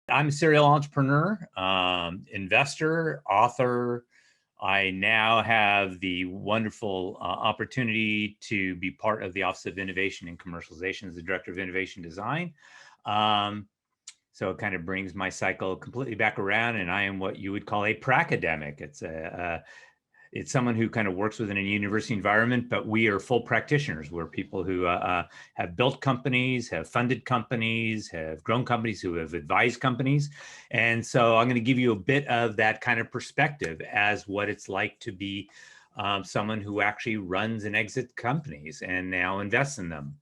I'm a serial entrepreneur, investor, author. I now have the wonderful opportunity to be part of the Office of Innovation and Commercialization as the Director of Innovation Design. So it kind of brings my cycle completely back around, and I am what you would call a pracademic. It's someone who kind of works within a university environment, but we are full practitioners. We're people who have built companies, have funded companies, have grown companies, who have advised companies. And so I'm going to give you a bit of that kind of perspective as what it's like to be someone who actually runs and exits companies and now invests in them.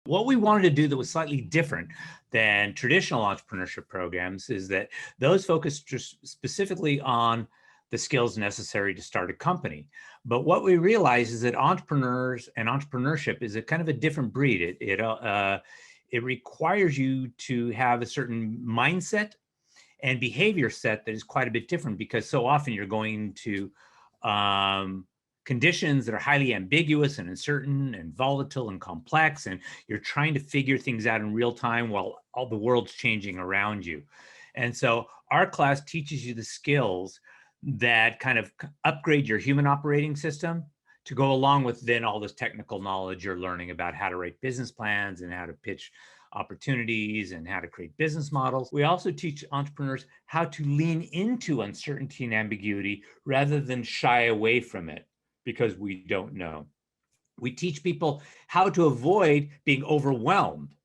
What we wanted to do that was slightly different than traditional entrepreneurship programs is that those focus just specifically on the skills necessary to start a company. But what we realize is that entrepreneurs and entrepreneurship is a kind of a different breed. It requires you to have a certain mindset and behavior set that is quite a bit different, because so often you're going to conditions that are highly ambiguous and uncertain and volatile and complex, and you're trying to figure things out in real time while all the world's changing around you. And so our class teaches you the skills that kind of upgrade your human operating system to go along with then all this technical knowledge you're learning about how to write business plans and how to pitch opportunities and how to create business models. We also teach entrepreneurs how to lean into uncertainty and ambiguity rather than shy away from it because we don't know. We teach people how to avoid being overwhelmed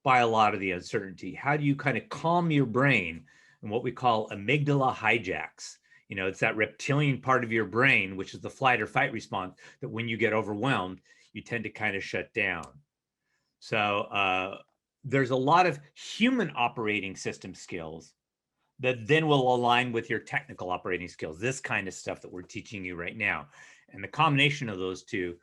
by a lot of the uncertainty. How do you kind of calm your brain and what we call amygdala hijacks? You know, it's that reptilian part of your brain, which is the flight or fight response, that when you get overwhelmed, you tend to kind of shut down. So there's a lot of human operating system skills that then will align with your technical operating skills, this kind of stuff that we're teaching you right now. And the combination of those two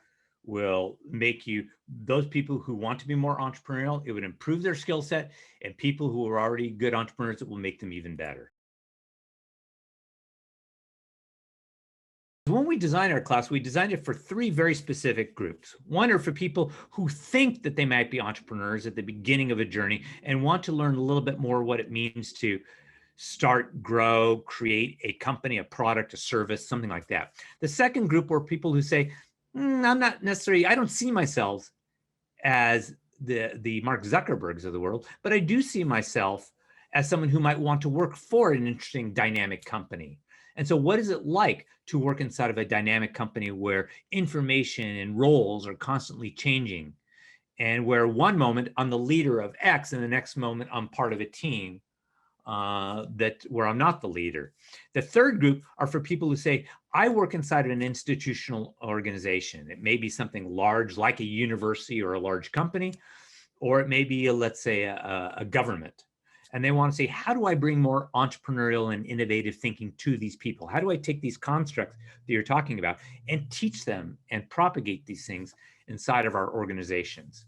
will make you those people who want to be more entrepreneurial. It would improve their skill set, and people who are already good entrepreneurs, it will make them even better. When we designed our class, we designed it for three very specific groups. One are for people who think that they might be entrepreneurs at the beginning of a journey and want to learn a little bit more what it means to start, grow, create a company, a product, a service, something like that. The second group were people who say, I'm not necessarily, I don't see myself as the Mark Zuckerbergs of the world, but I do see myself as someone who might want to work for an interesting dynamic company. And so what is it like to work inside of a dynamic company where information and roles are constantly changing, and where one moment I'm the leader of X and the next moment I'm part of a team where I'm not the leader? The third group are for people who say, I work inside of an institutional organization. It may be something large like a university or a large company, or it may be, let's say, a government. And they want to say, how do I bring more entrepreneurial and innovative thinking to these people? How do I take these constructs that you're talking about and teach them and propagate these things inside of our organizations?